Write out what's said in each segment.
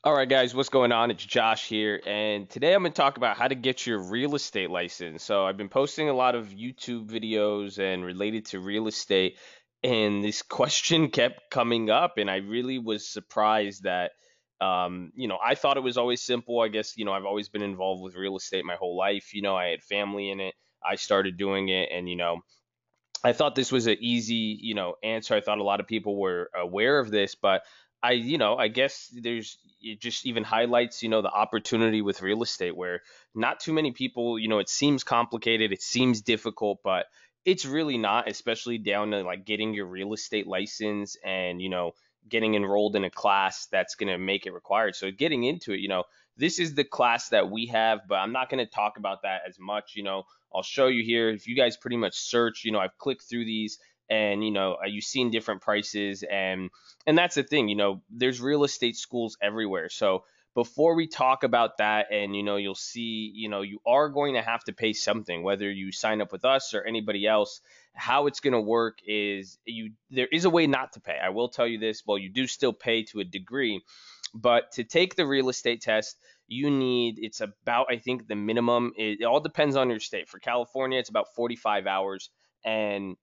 All right, guys, what's going on? It's Josh here, and today I'm going to talk about how to get your real estate license. So, I've been posting a lot of YouTube videos and related to real estate, and this question kept coming up, and I really was surprised that, I thought it was always simple. I guess, I've always been involved with real estate my whole life. I had family in it. I started doing it, and, I thought this was an easy, answer. I thought a lot of people were aware of this, but I guess it just even highlights, the opportunity with real estate where not too many people, it seems complicated, it seems difficult, but it's really not, especially down to like getting your real estate license and, getting enrolled in a class that's going to make it required. So getting into it, this is the class that we have, but I'm not going to talk about that as much. I'll show you here. If you guys pretty much search, I've clicked through these and, you've seen different prices and that's the thing, there's real estate schools everywhere. So before we talk about that and, you'll see, you are going to have to pay something, whether you sign up with us or anybody else. How it's going to work is there is a way not to pay. I will tell you this. Well, you do still pay to a degree, but to take the real estate test, it's about, I think the minimum, it all depends on your state. For California, it's about 45 hours. And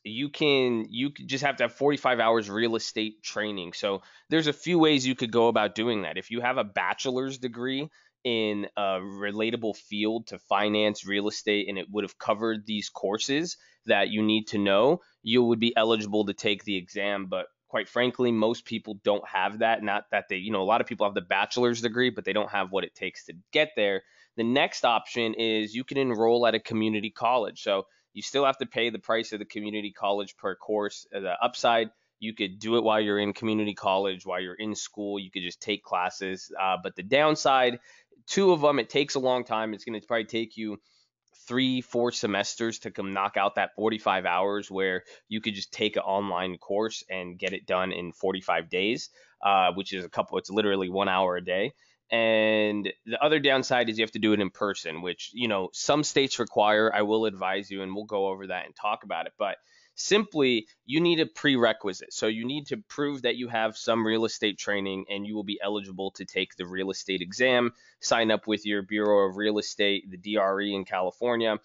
you could just have to have 45 hours real estate training. So there's a few ways you could go about doing that. If you have a bachelor's degree in a relatable field to finance real estate and it would have covered these courses that you need to know, you would be eligible to take the exam. But quite frankly, most people don't have that. Not that they, a lot of people have the bachelor's degree, but they don't have what it takes to get there. The next option is you can enroll at a community college. So you still have to pay the price of the community college per course. The upside, you could do it while you're in community college, while you're in school. You could just take classes. But the downside, two of them, it takes a long time. It's going to probably take you 3, 4 semesters to come knock out that 45 hours where you could just take an online course and get it done in 45 days, which is it's literally 1 hour a day. And the other downside is you have to do it in person, which, some states require. I will advise you, and we'll go over that and talk about it. But simply, you need a prerequisite. So you need to prove that you have some real estate training and you will be eligible to take the real estate exam, sign up with your Bureau of Real Estate, the DRE in California,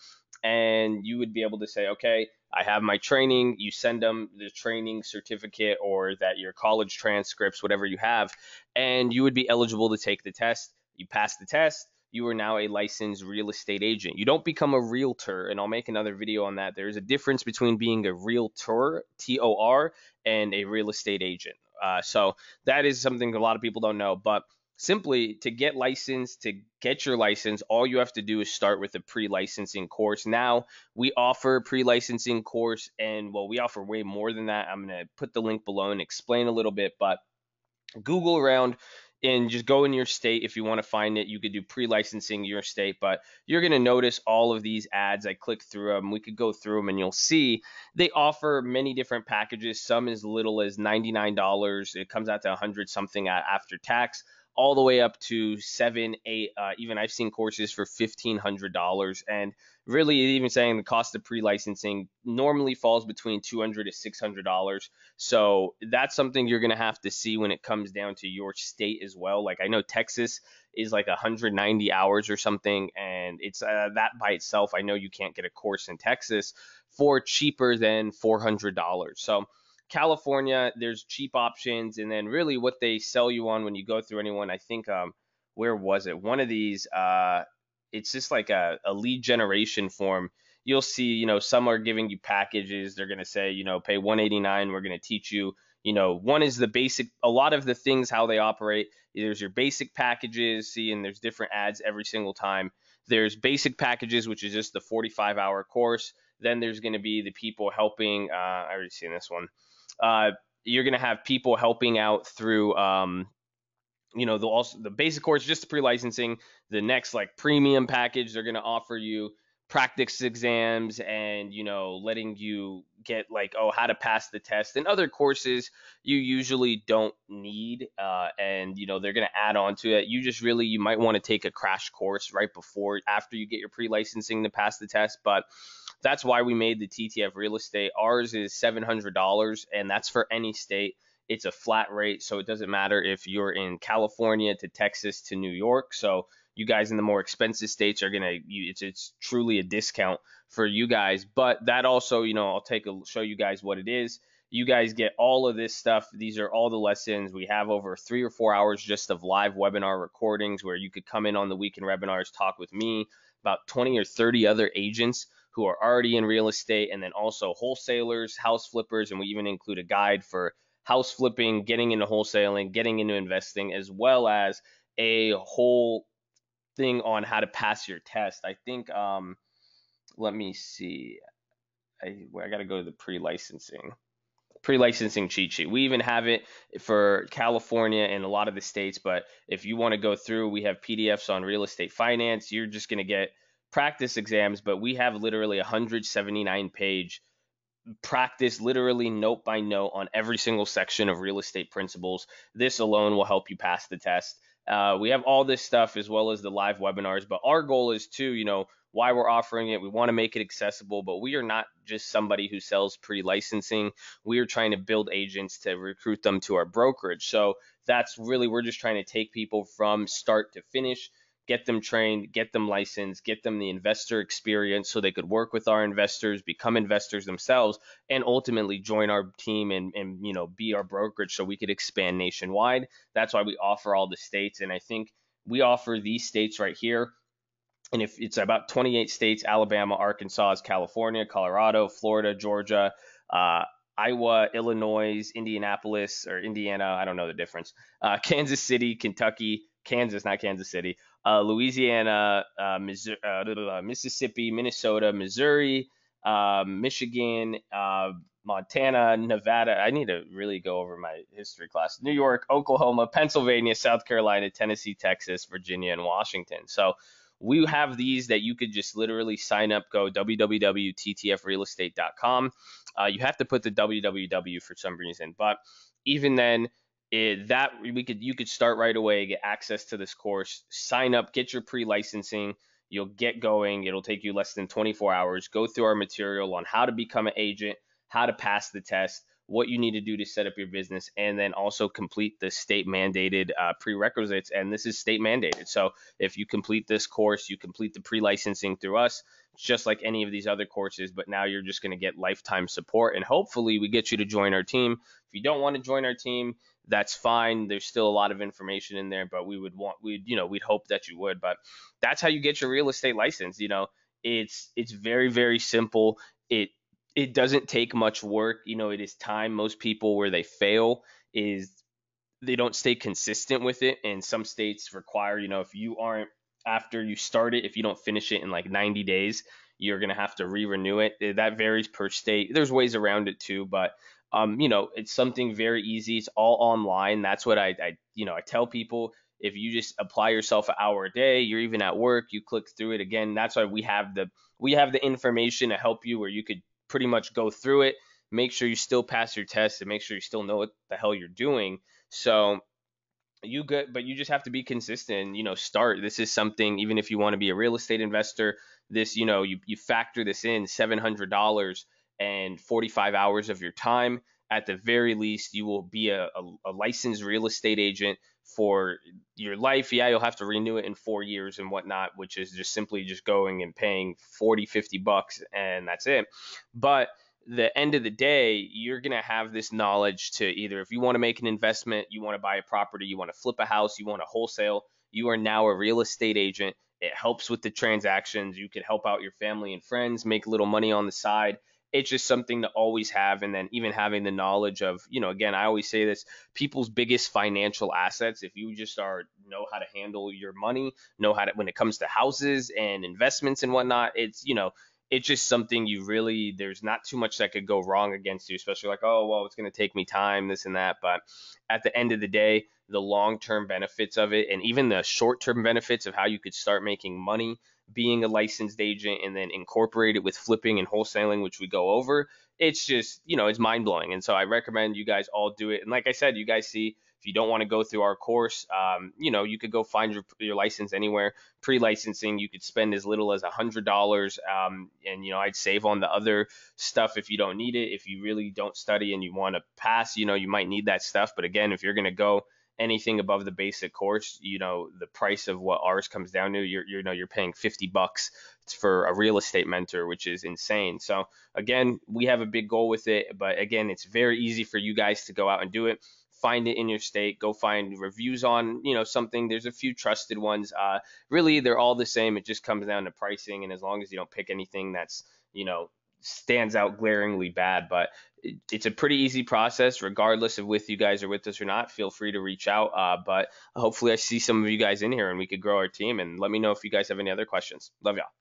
and you would be able to say, okay, I have my training. You send them the training certificate or that your college transcripts, whatever you have, and you would be eligible to take the test. You pass the test. You are now a licensed real estate agent. You don't become a realtor, and I'll make another video on that. There's a difference between being a realtor, TOR, and a real estate agent. So that is something a lot of people don't know. But simply to get licensed, to get your license, all you have to do is start with a pre-licensing course. Now we offer a pre-licensing course, and well, we offer way more than that. I'm going to put the link below and explain a little bit, but Google around and just go in your state if you want to find it. You could do pre-licensing your state, but you're going to notice all of these ads. I click through them. We could go through them and you'll see they offer many different packages, some as little as $99. It comes out to 100 something after tax, all the way up to 7, 8. Even I've seen courses for $1,500. And really, even saying the cost of pre-licensing normally falls between $200 to $600. So that's something you're going to have to see when it comes down to your state as well. Like I know Texas is like 190 hours or something, and it's that by itself. I know you can't get a course in Texas for cheaper than $400. So California, there's cheap options, and then really what they sell you on when you go through anyone, I think, where was it? One of these, it's just like a lead generation form. You'll see, some are giving you packages. They're going to say, pay 189. We're going to teach you, one is the basic, a lot of the things, how they operate. There's your basic packages, see, and there's different ads every single time. There's basic packages, which is just the 45-hour course. Then there's going to be the people helping. I already seen this one. You're going to have people helping out through, the basic course, just the pre-licensing. The next like premium package, they're going to offer you practice exams and, letting you get like, oh, how to pass the test, and other courses you usually don't need. And, they're going to add on to it. You might want to take a crash course right after you get your pre-licensing to pass the test. But that's why we made the TTF real estate. Ours is $700, and that's for any state. It's a flat rate, so it doesn't matter if you're in California to Texas to New York. So you guys in the more expensive states are gonna, it's truly a discount for you guys. But that also, I'll show you guys what it is. You guys get all of this stuff. These are all the lessons. We have over 3 or 4 hours just of live webinar recordings where you could come in on the weekend webinars, talk with me, about 20 or 30 other agents who are already in real estate, and then also wholesalers, house flippers, and we even include a guide for house flipping, getting into wholesaling, getting into investing, as well as a whole thing on how to pass your test. I think, let me see. I got to go to the pre-licensing cheat sheet. We even have it for California and a lot of the states, but if you want to go through, we have PDFs on real estate finance. You're just going to get practice exams, but we have literally 179-page practice, literally note by note on every single section of real estate principles. This alone will help you pass the test. We have all this stuff as well as the live webinars, but our goal is to, why we're offering it. We want to make it accessible, but we are not just somebody who sells pre-licensing. We are trying to build agents to recruit them to our brokerage. So that's really, we're just trying to take people from start to finish, get them trained, get them licensed, get them the investor experience so they could work with our investors, become investors themselves, and ultimately join our team and be our brokerage so we could expand nationwide. That's why we offer all the states. And I think we offer these states right here. And if it's about 28 states: Alabama, Arkansas, California, Colorado, Florida, Georgia, Iowa, Illinois, Indianapolis, or Indiana, I don't know the difference, Kansas City, Kentucky, Kansas, not Kansas City, Louisiana, Mississippi, Minnesota, Missouri, Michigan, Montana, Nevada. I need to really go over my history class. New York, Oklahoma, Pennsylvania, South Carolina, Tennessee, Texas, Virginia, and Washington. So we have these that you could just literally sign up, go www.ttfrealestate.com. You have to put the www for some reason, but even then, you could start right away, get access to this course, sign up, get your pre-licensing. You'll get going. It'll take you less than 24 hours. Go through our material on how to become an agent, how to pass the test, what you need to do to set up your business, and then also complete the state mandated prerequisites. And this is state mandated. So if you complete this course, you complete the pre-licensing through us, just like any of these other courses, but now you're just going to get lifetime support. And hopefully we get you to join our team. If you don't want to join our team, that's fine. There's still a lot of information in there, but we'd hope that you would. But that's how you get your real estate license. It's very, very simple. It doesn't take much work. It is time. Most people, where they fail is they don't stay consistent with it. And some states require, if you aren't, after you start it, if you don't finish it in like 90 days, you're going to have to re-renew it. That varies per state. There's ways around it too, but it's something very easy. It's all online. That's what I tell people. If you just apply yourself an hour a day, you're even at work, you click through it. Again, that's why we have the information to help you, where you could pretty much go through it, make sure you still pass your test, and make sure you still know what the hell you're doing. So but you just have to be consistent. Start. This is something, even if you want to be a real estate investor, this, you factor this in, $700 and 45 hours of your time. At the very least, you will be a licensed real estate agent for your life. Yeah, you'll have to renew it in 4 years and whatnot, which is just simply just going and paying 40, 50 bucks, and that's it. But the end of the day, you're going to have this knowledge to either, if you want to make an investment, you want to buy a property, you want to flip a house, you want to wholesale, you are now a real estate agent. It helps with the transactions. You can help out your family and friends, make a little money on the side. It's just something to always have. And then even having the knowledge of, again, I always say this, people's biggest financial assets, if you just know how to handle your money, know how to, when it comes to houses and investments and whatnot, it's just something there's not too much that could go wrong against you, especially like, oh, well, it's going to take me time, this and that. But at the end of the day, the long-term benefits of it, and even the short-term benefits of how you could start making money being a licensed agent and then incorporate it with flipping and wholesaling, which we go over, it's just, it's mind-blowing. And so I recommend you guys all do it. And like I said, you guys see If you don't want to go through our course, you could go find your license anywhere. Pre-licensing, you could spend as little as $100, and I'd save on the other stuff if you don't need it. If you really don't study and you want to pass, you might need that stuff. But again, if you're going to go anything above the basic course, the price of what ours comes down to, you're paying $50 for a real estate mentor, which is insane. So again, we have a big goal with it, but again, it's very easy for you guys to go out and do it. Find it in your state, go find reviews on, something. There's a few trusted ones. Really, they're all the same. It just comes down to pricing. And as long as you don't pick anything that's, stands out glaringly bad, but it's a pretty easy process, regardless of if you guys are with us or not. Feel free to reach out. But hopefully I see some of you guys in here and we could grow our team, and let me know if you guys have any other questions. Love y'all.